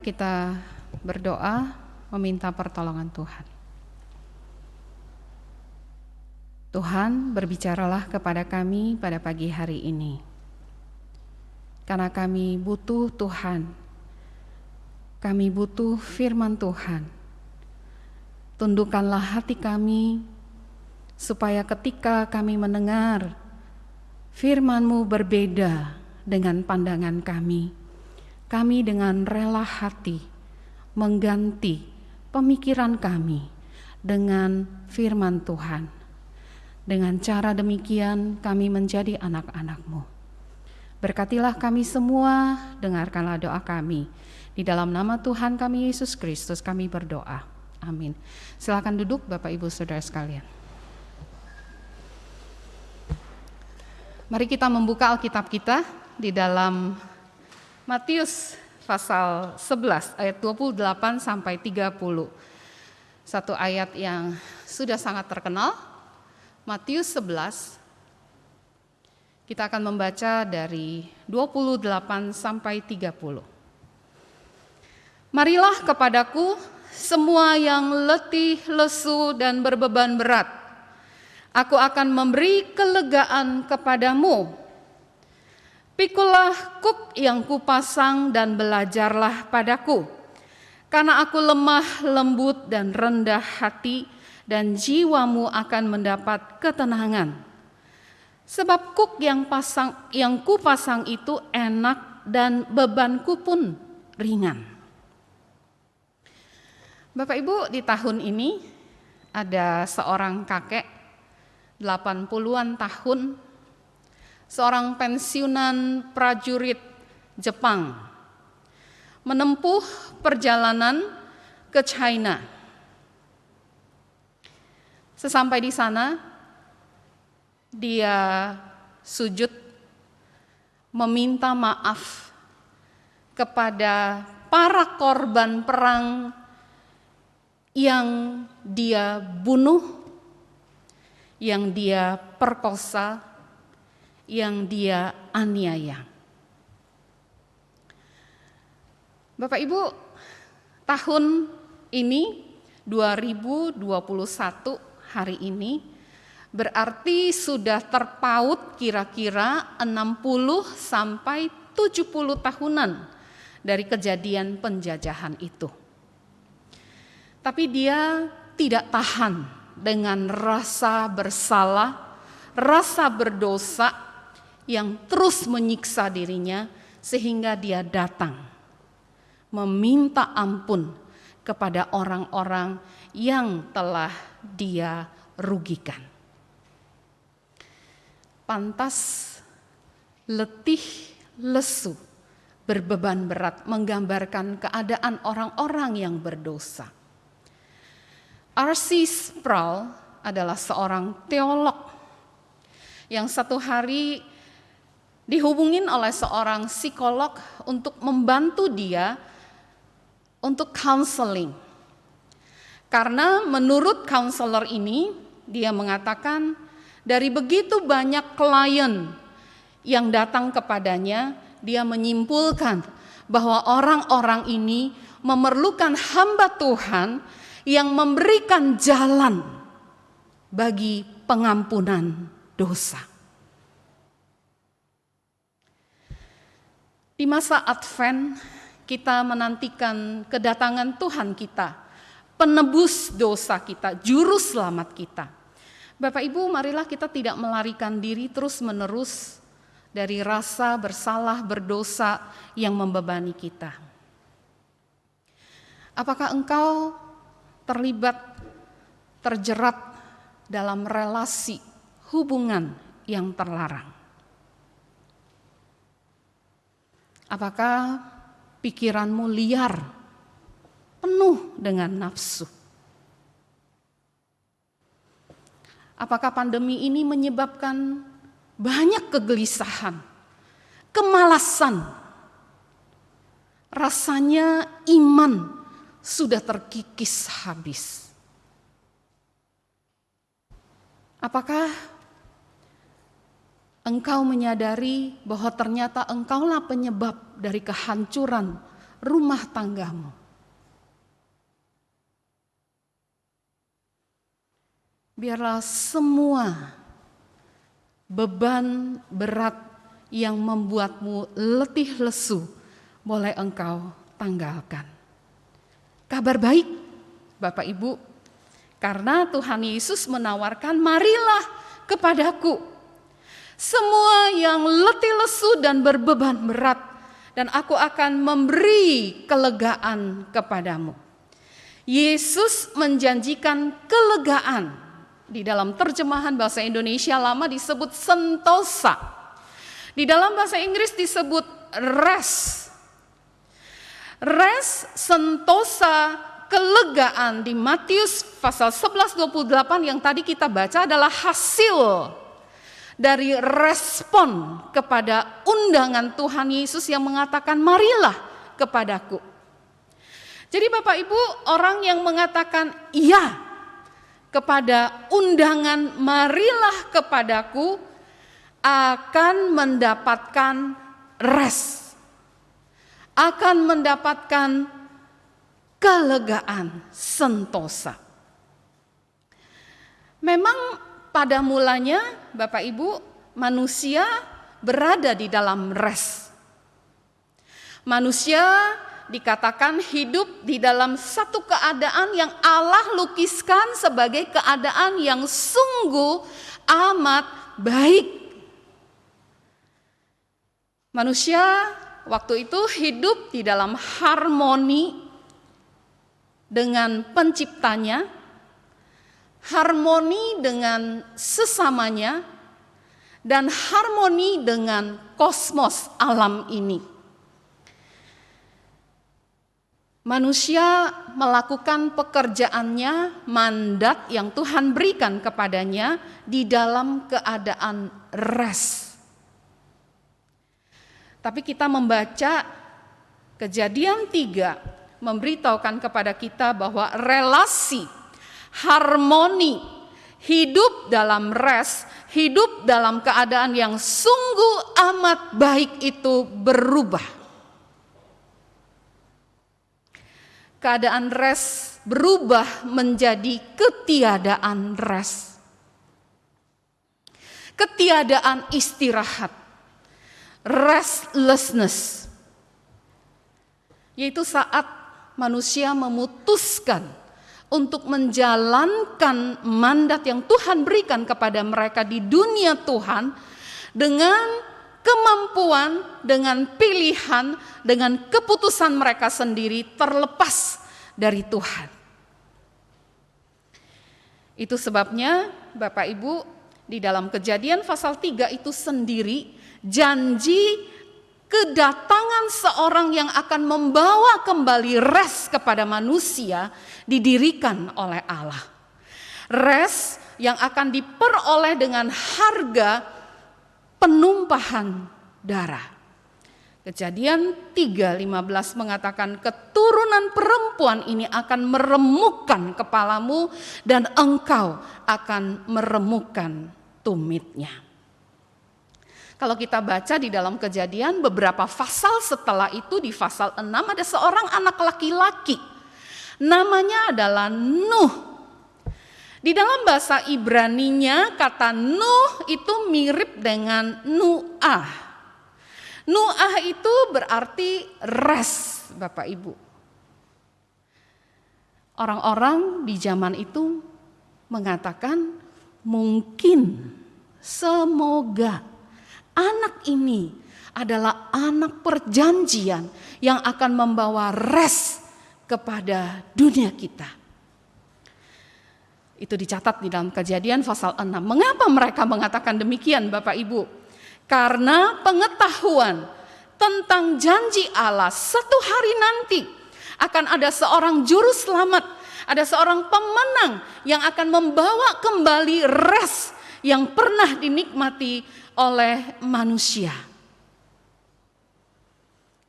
Kita berdoa meminta pertolongan Tuhan. Tuhan, berbicaralah kepada kami pada pagi hari ini. Karena kami butuh Tuhan. Kami butuh firman Tuhan. Tundukkanlah hati kami supaya ketika kami mendengar firman-Mu berbeda dengan pandangan kami. Kami dengan rela hati mengganti pemikiran kami dengan firman Tuhan. Dengan cara demikian kami menjadi anak-anak-Mu. Berkatilah kami semua, dengarkanlah doa kami. Di dalam nama Tuhan kami Yesus Kristus kami berdoa. Amin. Silakan duduk Bapak Ibu Saudara sekalian. Mari kita membuka Alkitab kita di dalam Matius pasal 11 ayat 28 sampai 30. Satu ayat yang sudah sangat terkenal. Matius 11. Kita akan membaca dari 28 sampai 30. Marilah kepadaku semua yang letih, lesu dan berbeban berat. Aku akan memberi kelegaan kepadamu. Pikulah kuk yang kupasang dan belajarlah padaku, karena aku lemah, lembut dan rendah hati, dan jiwamu akan mendapat ketenangan. Sebab kuk yang kupasang itu enak dan bebanku pun ringan. Bapak Ibu, di tahun ini ada seorang kakek 80-an tahun, seorang pensiunan prajurit Jepang menempuh perjalanan ke China. Sesampai di sana, dia sujud meminta maaf kepada para korban perang yang dia bunuh, yang dia perkosa, yang dia aniaya. Bapak Ibu, tahun ini 2021 hari ini berarti sudah terpaut kira-kira 60 sampai 70 tahunan dari kejadian penjajahan itu. Tapi dia tidak tahan dengan rasa bersalah, rasa berdosa yang terus menyiksa dirinya sehingga dia datang meminta ampun kepada orang-orang yang telah dia rugikan. Pantas letih, lesu, berbeban berat menggambarkan keadaan orang-orang yang berdosa. R.C. Sproul adalah seorang teolog yang satu hari dihubungin oleh seorang psikolog untuk membantu dia untuk counseling. Karena menurut counselor ini, dia mengatakan dari begitu banyak klien yang datang kepadanya, dia menyimpulkan bahwa orang-orang ini memerlukan hamba Tuhan yang memberikan jalan bagi pengampunan dosa. Di masa Advent, kita menantikan kedatangan Tuhan kita, penebus dosa kita, juru selamat kita. Bapak Ibu, marilah kita tidak melarikan diri terus-menerus dari rasa bersalah, berdosa yang membebani kita. Apakah engkau terlibat, terjerat dalam relasi hubungan yang terlarang? Apakah pikiranmu liar, penuh dengan nafsu? Apakah pandemi ini menyebabkan banyak kegelisahan, kemalasan? Rasanya iman sudah terkikis habis. Apakah engkau menyadari bahwa ternyata engkaulah penyebab dari kehancuran rumah tanggamu. Biarlah semua beban berat yang membuatmu letih lesu boleh engkau tanggalkan. Kabar baik Bapak Ibu, karena Tuhan Yesus menawarkan, marilah kepadaku semua yang letih lesu dan berbeban berat, dan aku akan memberi kelegaan kepadamu. Yesus menjanjikan kelegaan. Di dalam terjemahan bahasa Indonesia lama disebut sentosa. Di dalam bahasa Inggris disebut rest. Rest, sentosa, kelegaan di Matius pasal 11:28 yang tadi kita baca adalah hasil dari respon kepada undangan Tuhan Yesus yang mengatakan, marilah kepadaku. Jadi Bapak Ibu, orang yang mengatakan iya kepada undangan marilah kepadaku akan mendapatkan rest, akan mendapatkan kelegaan, sentosa. Memang pada mulanya Bapak Ibu, manusia berada di dalam rest. Manusia dikatakan hidup di dalam satu keadaan yang Allah lukiskan sebagai keadaan yang sungguh amat baik. Manusia waktu itu hidup di dalam harmoni dengan penciptanya, harmoni dengan sesamanya, dan harmoni dengan kosmos alam ini. Manusia melakukan pekerjaannya, mandat yang Tuhan berikan kepadanya di dalam keadaan rest. Tapi kita membaca Kejadian 3 memberitahukan kepada kita bahwa relasi, harmoni, hidup dalam rest, hidup dalam keadaan yang sungguh amat baik itu berubah. Keadaan rest berubah menjadi ketiadaan rest. Ketiadaan istirahat. Restlessness. Yaitu saat manusia memutuskan untuk menjalankan mandat yang Tuhan berikan kepada mereka di dunia Tuhan dengan kemampuan, dengan pilihan, dengan keputusan mereka sendiri terlepas dari Tuhan. Itu sebabnya Bapak Ibu, di dalam Kejadian pasal 3 itu sendiri janji kedatangan seorang yang akan membawa kembali rest kepada manusia didirikan oleh Allah. Rest yang akan diperoleh dengan harga penumpahan darah. Kejadian 3:15 mengatakan keturunan perempuan ini akan meremukkan kepalamu dan engkau akan meremukkan tumitnya. Kalau kita baca di dalam Kejadian beberapa pasal setelah itu, di pasal 6 ada seorang anak laki-laki. Namanya adalah Nuh. Di dalam bahasa Ibraninya kata Nuh itu mirip dengan Nuah. Nuah itu berarti rest, Bapak Ibu. Orang-orang di zaman itu mengatakan mungkin, semoga anak ini adalah anak perjanjian yang akan membawa rest kepada dunia kita. Itu dicatat di dalam Kejadian pasal 6. Mengapa mereka mengatakan demikian Bapak Ibu? Karena pengetahuan tentang janji Allah, satu hari nanti akan ada seorang juru selamat, ada seorang pemenang yang akan membawa kembali rest yang pernah dinikmati oleh manusia.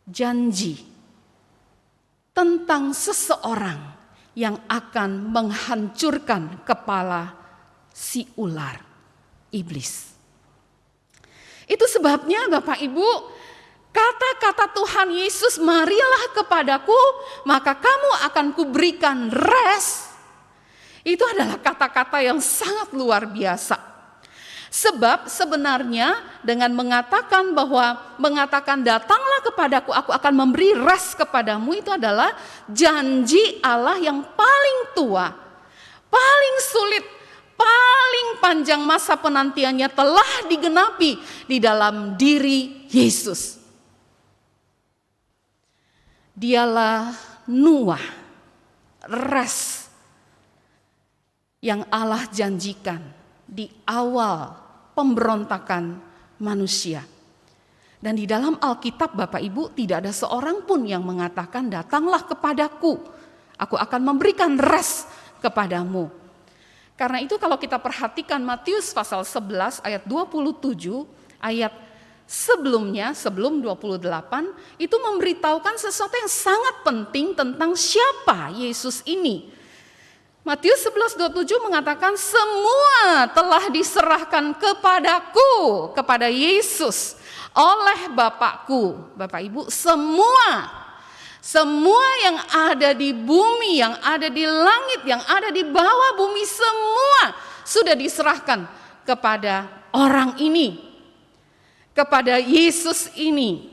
Janji tentang seseorang yang akan menghancurkan kepala si ular, iblis. Itu sebabnya Bapak Ibu, Kata-kata Tuhan Yesus, marilah kepadaku, maka kamu akan kuberikan rest. Itu adalah kata-kata yang sangat luar biasa. Sebab sebenarnya dengan mengatakan datanglah kepadaku, aku akan memberi rest kepadamu, itu adalah janji Allah yang paling tua, paling sulit, paling panjang masa penantiannya telah digenapi di dalam diri Yesus. Dialah Nuah, rest yang Allah janjikan di awal pemberontakan manusia. Dan di dalam Alkitab Bapak Ibu tidak ada seorang pun yang mengatakan datanglah kepadaku, aku akan memberikan rest kepadamu. Karena itu kalau kita perhatikan Matius pasal 11 ayat 27, ayat sebelumnya, sebelum 28, itu memberitahukan sesuatu yang sangat penting tentang siapa Yesus ini. Matius 11:27 mengatakan semua telah diserahkan kepadaku, kepada Yesus oleh Bapakku. Bapak Ibu, semua yang ada di bumi, yang ada di langit, yang ada di bawah bumi, semua sudah diserahkan kepada orang ini, kepada Yesus ini.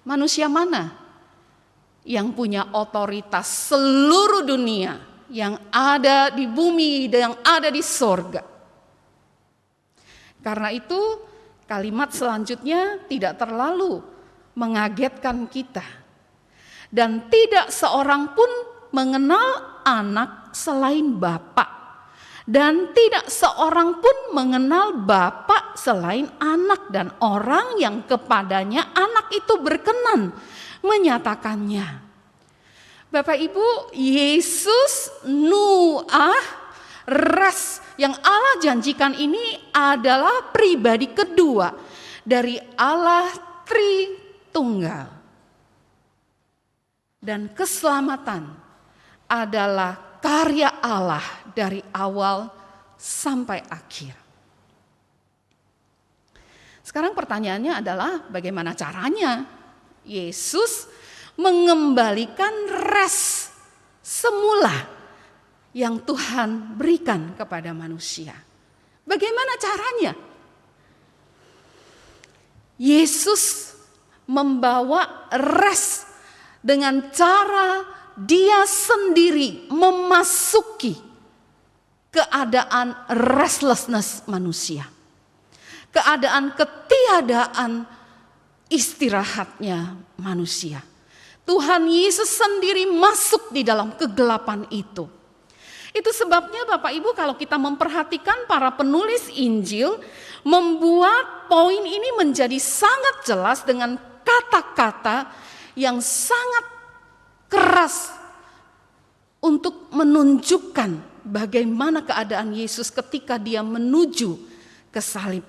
Manusia mana yang punya otoritas seluruh dunia, yang ada di bumi dan yang ada di sorga? Karena itu kalimat selanjutnya tidak terlalu mengagetkan kita. Dan tidak seorang pun mengenal anak selain Bapa. Dan tidak seorang pun mengenal Bapa selain anak, dan orang yang kepadanya anak itu berkenan menyatakannya. Bapak Ibu, Yesus, Nuah, rest yang Allah janjikan ini adalah pribadi kedua dari Allah Tritunggal. Dan keselamatan adalah karya Allah dari awal sampai akhir. Sekarang pertanyaannya adalah bagaimana caranya Yesus mengembalikan rest semula yang Tuhan berikan kepada manusia. Bagaimana caranya? Yesus membawa rest dengan cara Dia sendiri memasuki keadaan restlessness manusia. Keadaan ketiadaan istirahatnya manusia. Tuhan Yesus sendiri masuk di dalam kegelapan itu. Itu sebabnya Bapak Ibu kalau kita memperhatikan para penulis Injil membuat poin ini menjadi sangat jelas dengan kata-kata yang sangat keras untuk menunjukkan bagaimana keadaan Yesus ketika Dia menuju ke salib.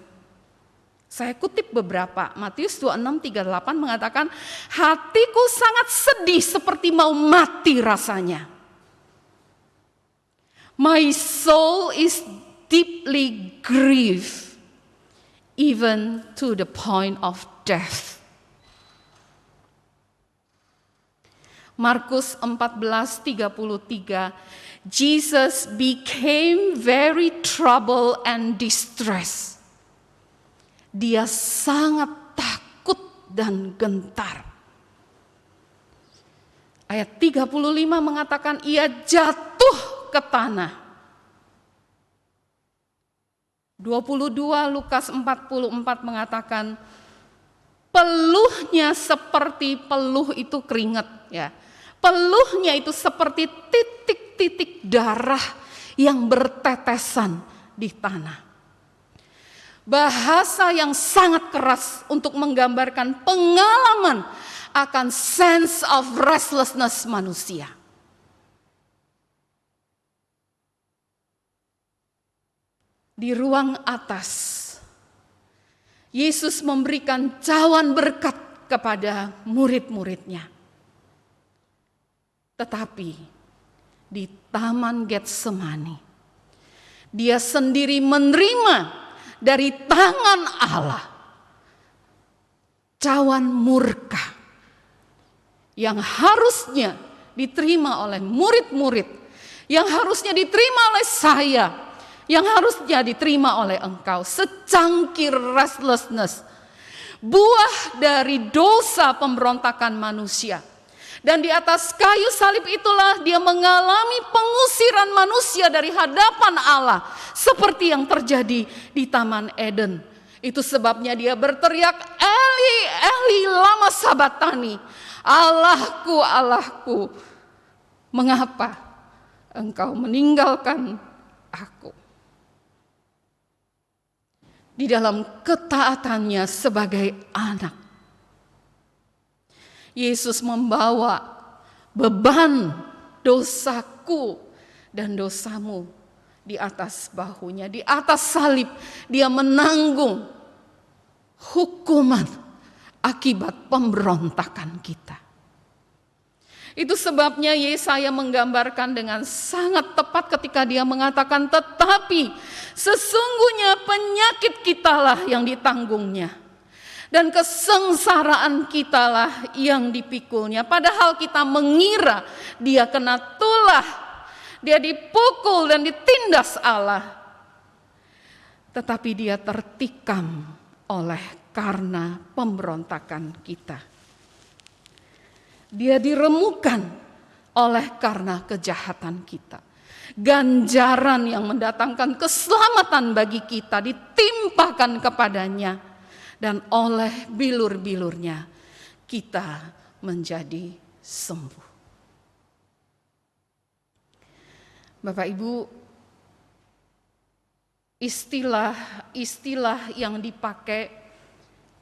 Saya kutip beberapa, Matius 26:38 mengatakan, hatiku sangat sedih seperti mau mati rasanya. My soul is deeply grieved, even to the point of death. Markus 14:33, Jesus became very troubled and distressed. Dia sangat takut dan gentar. Ayat 35 mengatakan ia jatuh ke tanah. 22 Lukas 44 mengatakan peluhnya seperti peluh itu keringat, ya. Peluhnya itu seperti titik-titik darah yang bertetesan di tanah. Bahasa yang sangat keras untuk menggambarkan pengalaman akan sense of restlessness manusia. Di ruang atas, Yesus memberikan cawan berkat kepada murid-muridnya. Tetapi di Taman Getsemani, Dia sendiri menerima dari tangan Allah cawan murka yang harusnya diterima oleh murid-murid, yang harusnya diterima oleh saya, yang harusnya diterima oleh engkau, secangkir restlessness, buah dari dosa pemberontakan manusia. Dan di atas kayu salib itulah dia mengalami pengusiran manusia dari hadapan Allah, seperti yang terjadi di Taman Eden. Itu sebabnya dia berteriak, Eli, Eli, lama sabatani, Allahku, Allahku, mengapa engkau meninggalkan aku? Di dalam ketaatannya sebagai anak, Yesus membawa beban dosaku dan dosamu di atas bahunya, di atas salib. Dia menanggung hukuman akibat pemberontakan kita. Itu sebabnya Yesaya menggambarkan dengan sangat tepat ketika dia mengatakan, tetapi sesungguhnya penyakit kitalah yang ditanggungnya, dan kesengsaraan kitalah yang dipikulnya. Padahal kita mengira dia kena tulah, dia dipukul dan ditindas Allah. Tetapi dia tertikam oleh karena pemberontakan kita. Dia diremukan oleh karena kejahatan kita. Ganjaran yang mendatangkan keselamatan bagi kita ditimpakan kepadanya, dan oleh bilur-bilurnya kita menjadi sembuh. Bapak Ibu, istilah-istilah yang dipakai,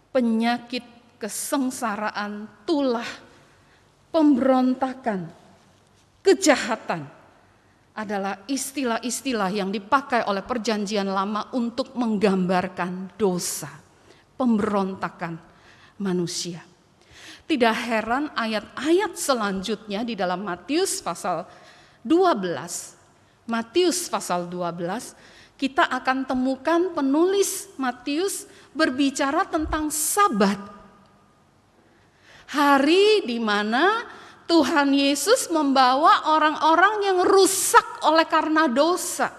penyakit, kesengsaraan, tulah, pemberontakan, kejahatan, adalah istilah-istilah yang dipakai oleh Perjanjian Lama untuk menggambarkan dosa, pemberontakan manusia. Tidak heran ayat-ayat selanjutnya di dalam Matius pasal 12, kita akan temukan penulis Matius berbicara tentang Sabat. Hari di mana Tuhan Yesus membawa orang-orang yang rusak oleh karena dosa.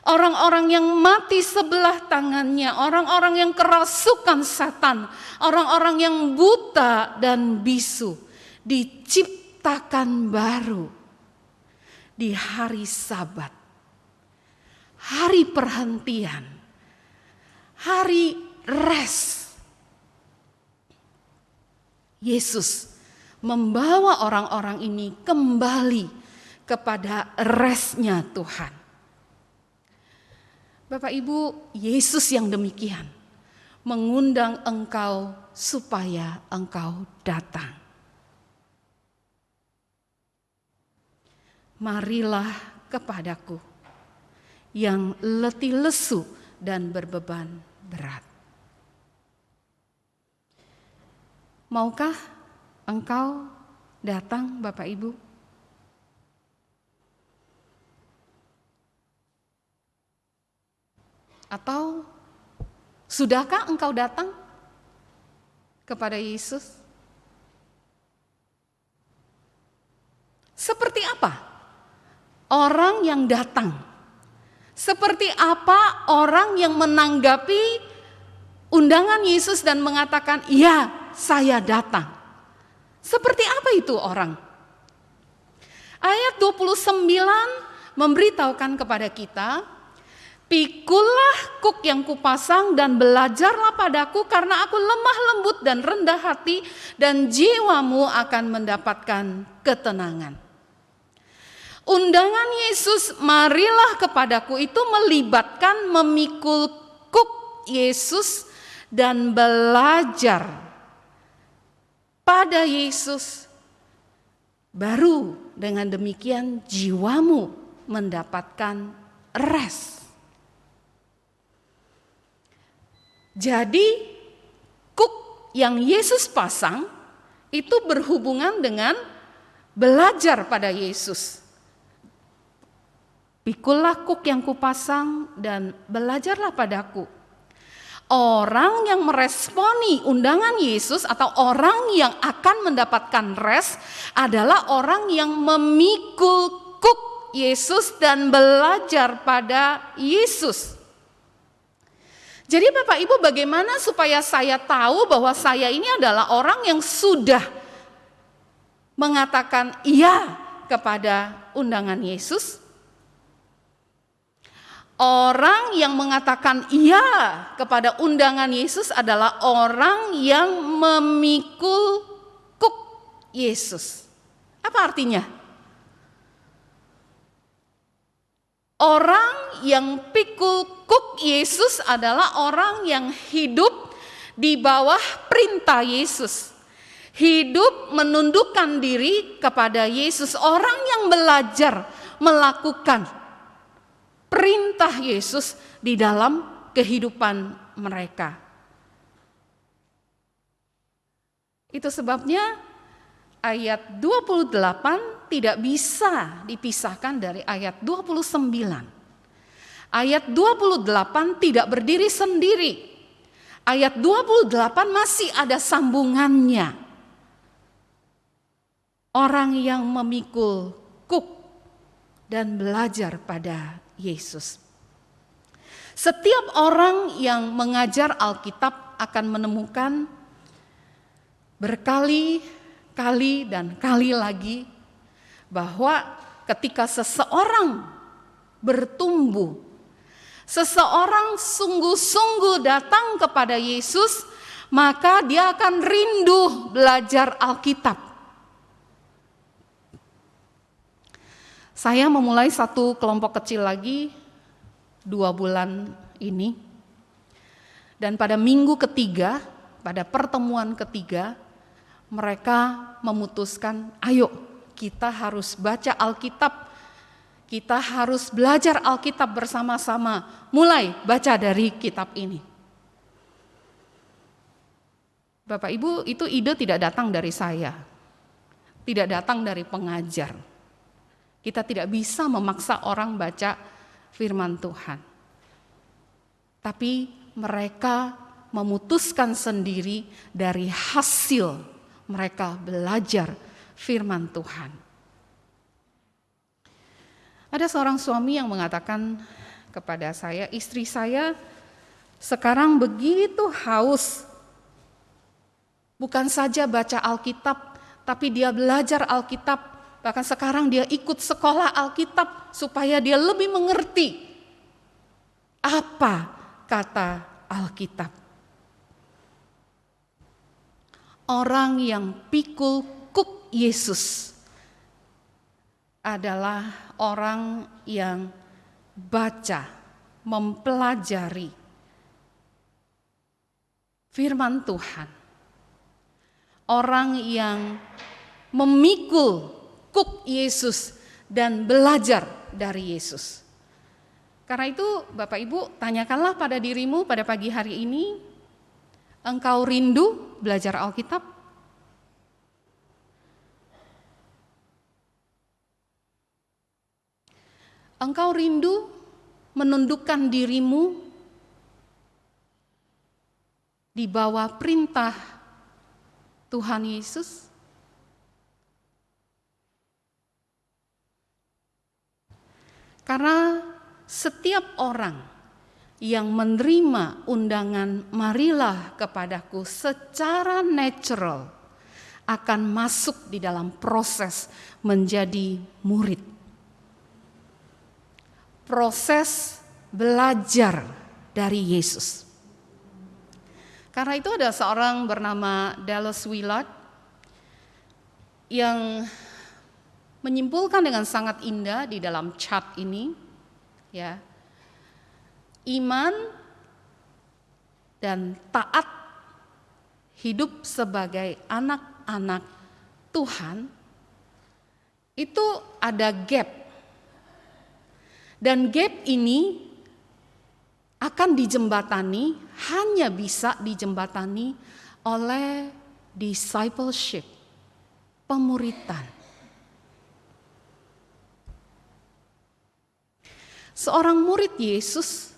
Orang-orang yang mati sebelah tangannya, orang-orang yang kerasukan setan, orang-orang yang buta dan bisu, diciptakan baru di hari Sabat, hari perhentian, hari rest. Yesus membawa orang-orang ini kembali kepada restnya Tuhan. Bapak Ibu, Yesus yang demikian mengundang engkau supaya engkau datang. Marilah kepadaku yang letih lesu dan berbeban berat. Maukah engkau datang, Bapak Ibu? Atau sudahkah engkau datang kepada Yesus? Seperti apa orang yang datang? Seperti apa orang yang menanggapi undangan Yesus dan mengatakan, "Ya, saya datang"? Seperti apa itu orang? Ayat 29 memberitahukan kepada kita, "Pikullah kuk yang kupasang dan belajarlah padaku, karena aku lemah lembut dan rendah hati, dan jiwamu akan mendapatkan ketenangan." Undangan Yesus, marilah kepadaku, itu melibatkan memikul kuk Yesus dan belajar pada Yesus. Baru dengan demikian jiwamu mendapatkan rest. Jadi kuk yang Yesus pasang itu berhubungan dengan belajar pada Yesus. Pikullah kuk yang kupasang dan belajarlah padaku. Orang yang meresponi undangan Yesus atau orang yang akan mendapatkan rest adalah orang yang memikul kuk Yesus dan belajar pada Yesus. Jadi Bapak Ibu, bagaimana supaya saya tahu bahwa saya ini adalah orang yang sudah mengatakan iya kepada undangan Yesus? Orang yang mengatakan iya kepada undangan Yesus adalah orang yang memikul kuk Yesus. Apa artinya? Orang yang pikul kuk Yesus adalah orang yang hidup di bawah perintah Yesus. Hidup menundukkan diri kepada Yesus. Orang yang belajar melakukan perintah Yesus di dalam kehidupan mereka. Itu sebabnya ayat 28 tidak bisa dipisahkan dari ayat 29. Ayat 28 tidak berdiri sendiri. Ayat 28 masih ada sambungannya. Orang yang memikul kuk dan belajar pada Yesus. Setiap orang yang mengajar Alkitab akan menemukan berkali-kali dan kali lagi bahwa ketika seseorang bertumbuh, seseorang sungguh-sungguh datang kepada Yesus, maka dia akan rindu belajar Alkitab. Saya memulai satu kelompok kecil lagi 2 bulan ini. Dan pada minggu ketiga, pada pertemuan ketiga, mereka memutuskan, ayo kita harus baca Alkitab. Kita harus belajar Alkitab bersama-sama. Mulai baca dari kitab ini. Bapak Ibu, itu ide tidak datang dari saya. Tidak datang dari pengajar. Kita tidak bisa memaksa orang baca firman Tuhan. Tapi mereka memutuskan sendiri dari hasil mereka belajar firman Tuhan. Ada seorang suami yang mengatakan kepada saya, istri saya sekarang begitu haus. Bukan saja baca Alkitab, tapi dia belajar Alkitab. Bahkan sekarang dia ikut sekolah Alkitab supaya dia lebih mengerti apa kata Alkitab. Orang yang pikul kuk Yesus adalah orang yang baca, mempelajari firman Tuhan. Orang yang memikul kuk Yesus dan belajar dari Yesus. Karena itu Bapak Ibu, tanyakanlah pada dirimu pada pagi hari ini, engkau rindu belajar Alkitab? Engkau rindu menundukkan dirimu di bawah perintah Tuhan Yesus? Karena setiap orang yang menerima undangan marilah kepadaku secara natural akan masuk di dalam proses menjadi murid. Proses belajar dari Yesus. Karena itu ada seorang bernama Dallas Willard yang menyimpulkan dengan sangat indah di dalam chat ini, ya, iman dan taat hidup sebagai anak-anak Tuhan itu ada gap, dan gap ini akan dijembatani, hanya bisa dijembatani oleh discipleship, pemuritan. Seorang murid Yesus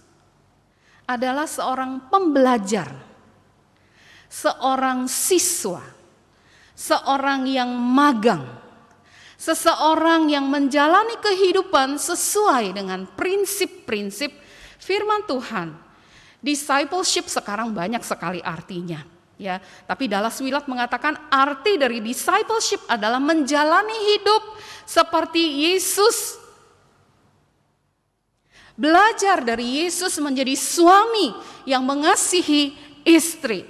adalah seorang pembelajar, seorang siswa, seorang yang magang, seseorang yang menjalani kehidupan sesuai dengan prinsip-prinsip firman Tuhan. Discipleship sekarang banyak sekali artinya, ya. Tapi Dallas Willard mengatakan arti dari discipleship adalah menjalani hidup seperti Yesus. Belajar dari Yesus menjadi suami yang mengasihi istri.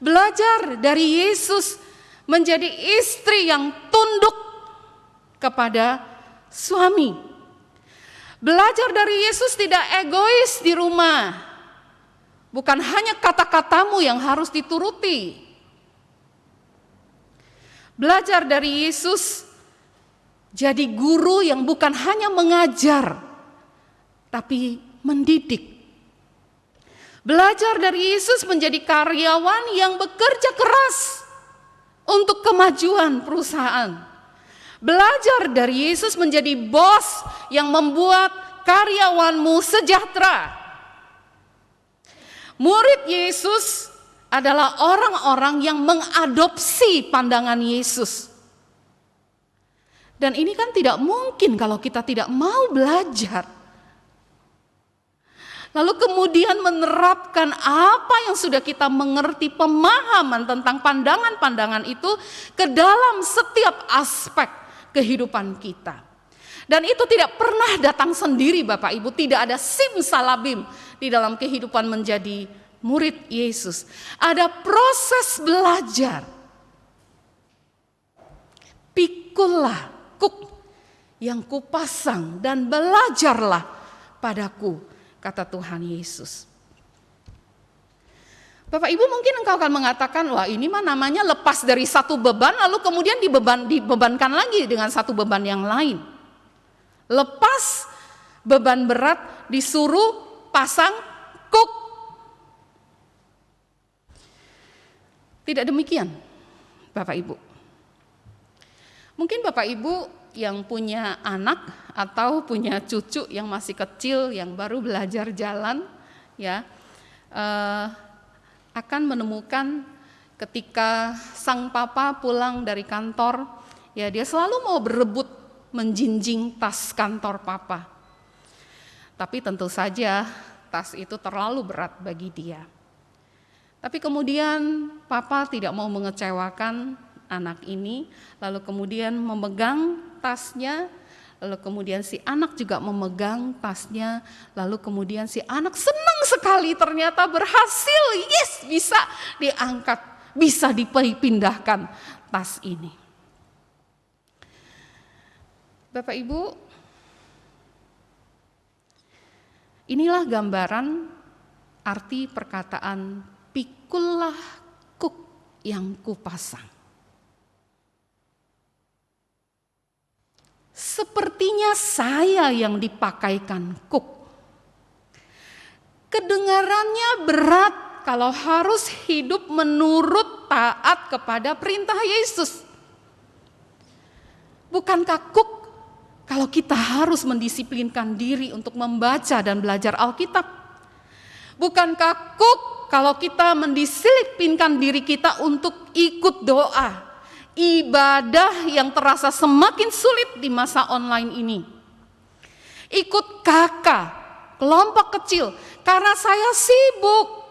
Belajar dari Yesus menjadi istri yang tunduk kepada suami. Belajar dari Yesus tidak egois di rumah. Bukan hanya kata-katamu yang harus dituruti. Belajar dari Yesus jadi guru yang bukan hanya mengajar, tapi mendidik. Belajar dari Yesus menjadi karyawan yang bekerja keras untuk kemajuan perusahaan. Belajar dari Yesus menjadi bos yang membuat karyawanmu sejahtera. Murid Yesus adalah orang-orang yang mengadopsi pandangan Yesus. Dan ini kan tidak mungkin kalau kita tidak mau belajar. Lalu kemudian menerapkan apa yang sudah kita mengerti, pemahaman tentang pandangan-pandangan itu ke dalam setiap aspek kehidupan kita. Dan itu tidak pernah datang sendiri Bapak Ibu, tidak ada simsalabim di dalam kehidupan menjadi murid Yesus. Ada proses belajar. Pikulah kuk yang kupasang dan belajarlah padaku, kata Tuhan Yesus. Bapak Ibu mungkin engkau akan mengatakan, wah ini mah namanya lepas dari satu beban lalu kemudian dibebankan lagi dengan satu beban yang lain. Lepas beban berat disuruh pasang kuk. Tidak demikian Bapak Ibu. Mungkin Bapak Ibu yang punya anak atau punya cucu yang masih kecil yang baru belajar jalan, ya, akan menemukan ketika sang papa pulang dari kantor, ya dia selalu mau berebut menjinjing tas kantor papa. Tapi tentu saja tas itu terlalu berat bagi dia. Tapi kemudian papa tidak mau mengecewakan anak ini, lalu kemudian memegang tasnya, lalu kemudian si anak juga memegang tasnya, lalu kemudian si anak senang sekali ternyata berhasil, yes, bisa diangkat, bisa dipindahkan tas ini. Bapak Ibu, inilah gambaran arti perkataan pikullah kuk yang kupasang. Sepertinya saya yang dipakaikan kuk. Kedengarannya berat kalau harus hidup menurut taat kepada perintah Yesus. Bukankah kuk kalau kita harus mendisiplinkan diri untuk membaca dan belajar Alkitab? Bukankah kuk kalau kita mendisiplinkan diri kita untuk ikut doa? Ibadah yang terasa semakin sulit di masa online ini. Ikut kakak, kelompok kecil, karena saya sibuk.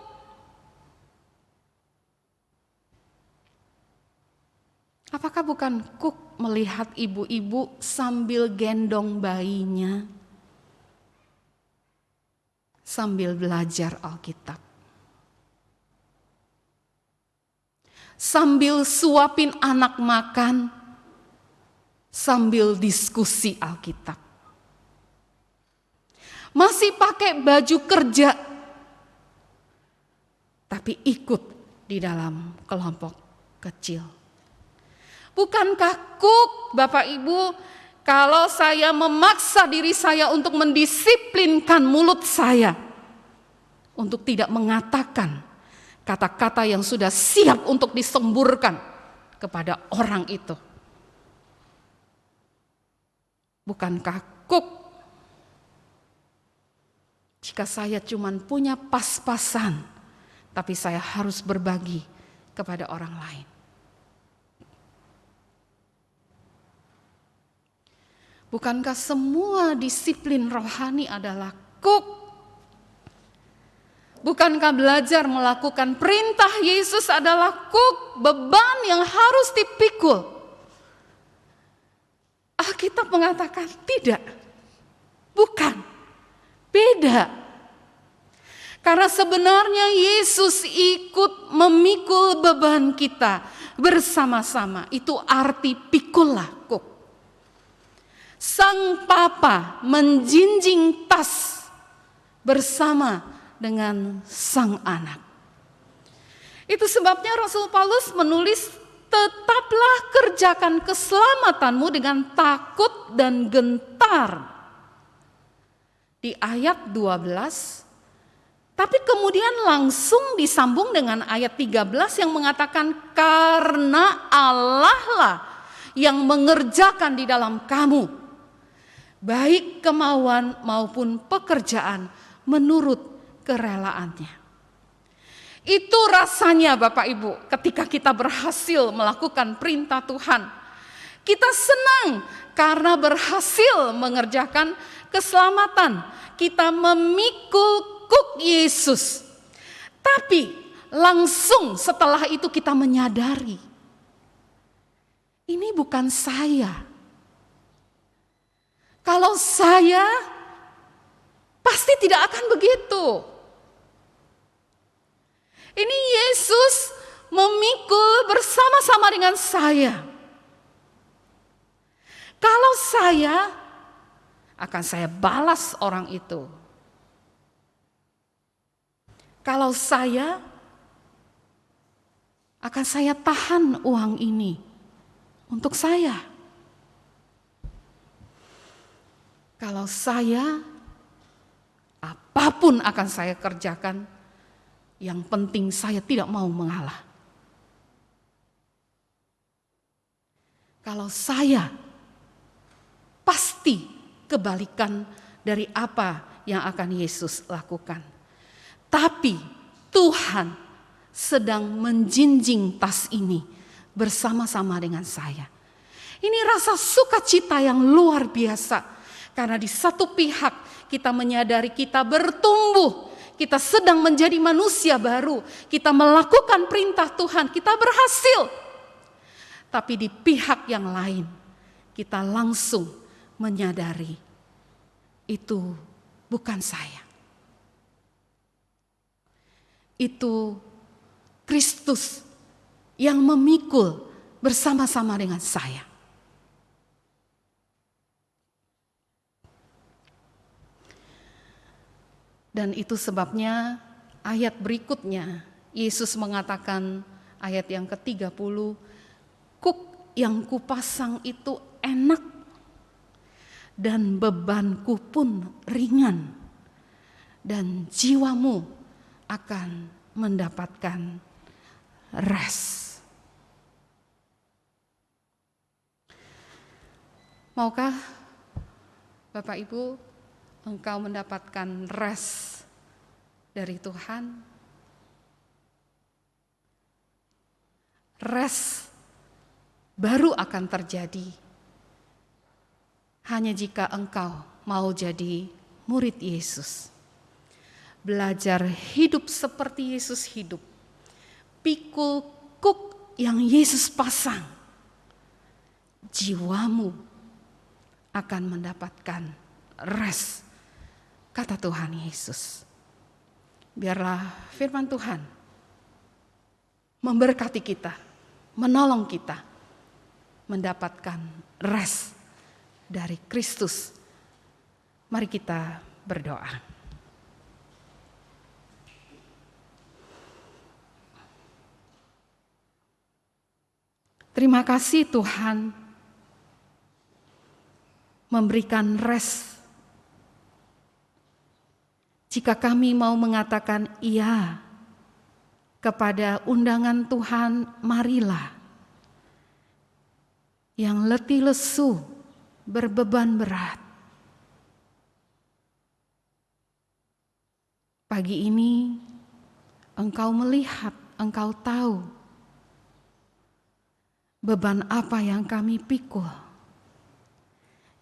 Apakah bukan kuk melihat ibu-ibu sambil gendong bayinya, sambil belajar Alkitab? Sambil suapin anak makan, sambil diskusi Alkitab. Masih pakai baju kerja, tapi ikut di dalam kelompok kecil. Bukankah kuk Bapak Ibu kalau saya memaksa diri saya untuk mendisiplinkan mulut saya untuk tidak mengatakan kata-kata yang sudah siap untuk disemburkan kepada orang itu? Bukankah kuk jika saya cuma punya pas-pasan, tapi saya harus berbagi kepada orang lain. Bukankah semua disiplin rohani adalah kuk? Bukankah belajar melakukan perintah Yesus adalah kuk, beban yang harus dipikul? Alkitab mengatakan tidak, bukan, beda. Karena sebenarnya Yesus ikut memikul beban kita bersama-sama. Itu arti pikullah kuk. Sang Papa menjinjing tas bersama dengan sang anak. Itu sebabnya Rasul Paulus menulis, tetaplah kerjakan keselamatanmu dengan takut dan gentar. Di ayat 12, tapi kemudian langsung disambung dengan ayat 13 yang mengatakan, karena Allah lah yang mengerjakan di dalam kamu baik kemauan maupun pekerjaan menurut kerelaannya. Itu rasanya Bapak Ibu ketika kita berhasil melakukan perintah Tuhan. Kita senang karena berhasil mengerjakan keselamatan. Kita memikul kuk Yesus. Tapi langsung setelah itu kita menyadari, ini bukan saya. Kalau saya, pasti tidak akan begitu. Ini Yesus memikul bersama-sama dengan saya. Kalau saya, akan saya balas orang itu. Kalau saya, akan saya tahan uang ini untuk saya. Kalau saya, apapun akan saya kerjakan, yang penting saya tidak mau mengalah. Kalau saya, pasti kebalikan dari apa yang akan Yesus lakukan. Tapi Tuhan sedang menjinjing tas ini bersama-sama dengan saya. Ini rasa sukacita yang luar biasa. Karena di satu pihak kita menyadari kita bertumbuh, kita sedang menjadi manusia baru, kita melakukan perintah Tuhan, kita berhasil. Tapi di pihak yang lain kita langsung menyadari itu bukan saya. Itu Kristus yang memikul bersama-sama dengan saya. Dan itu sebabnya ayat berikutnya Yesus mengatakan, ayat yang ke-30, kuk yang kupasang itu enak dan bebanku pun ringan, dan jiwamu akan mendapatkan rest. Maukah Bapak Ibu engkau mendapatkan rest dari Tuhan? Rest baru akan terjadi hanya jika engkau mau jadi murid Yesus. Belajar hidup seperti Yesus hidup. Pikul kuk yang Yesus pasang. Jiwamu akan mendapatkan rest, kata Tuhan Yesus. Biarlah firman Tuhan memberkati kita, menolong kita mendapatkan rest dari Kristus. Mari kita berdoa. Terima kasih Tuhan memberikan rest. Jika kami mau mengatakan iya kepada undangan Tuhan, marilah. Yang letih lesu, berbeban berat, Pagi ini Engkau melihat, Engkau tahu beban apa yang kami pikul,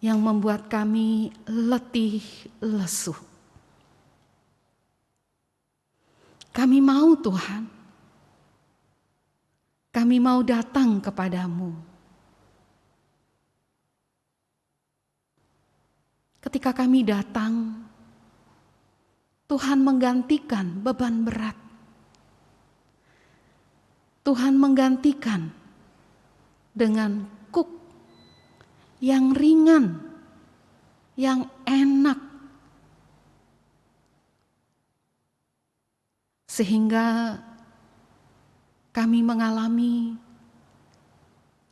yang membuat kami letih lesu. Kami mau Tuhan, kami mau datang kepadamu. Ketika kami datang, Tuhan menggantikan beban berat. Tuhan menggantikan dengan kuk yang ringan, yang enak. Sehingga kami mengalami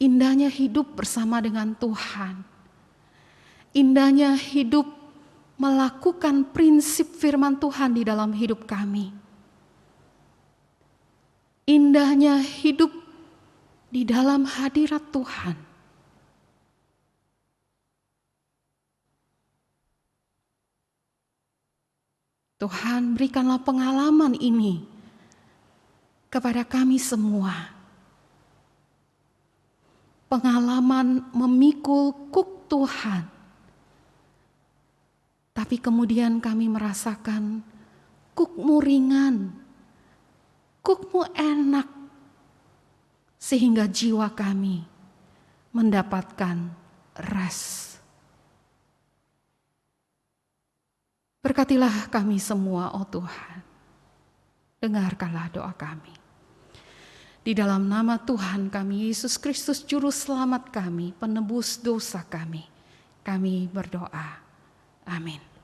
indahnya hidup bersama dengan Tuhan. Indahnya hidup melakukan prinsip firman Tuhan di dalam hidup kami. Indahnya hidup di dalam hadirat Tuhan. Tuhan, berikanlah pengalaman ini kepada kami semua. Pengalaman memikul kuk Tuhan. Tapi kemudian kami merasakan kuk-Mu ringan, kuk-Mu enak, sehingga jiwa kami mendapatkan rest. Berkatilah kami semua, oh Tuhan. Dengarkanlah doa kami. Di dalam nama Tuhan kami, Yesus Kristus Juru Selamat kami, penebus dosa kami berdoa. Amin.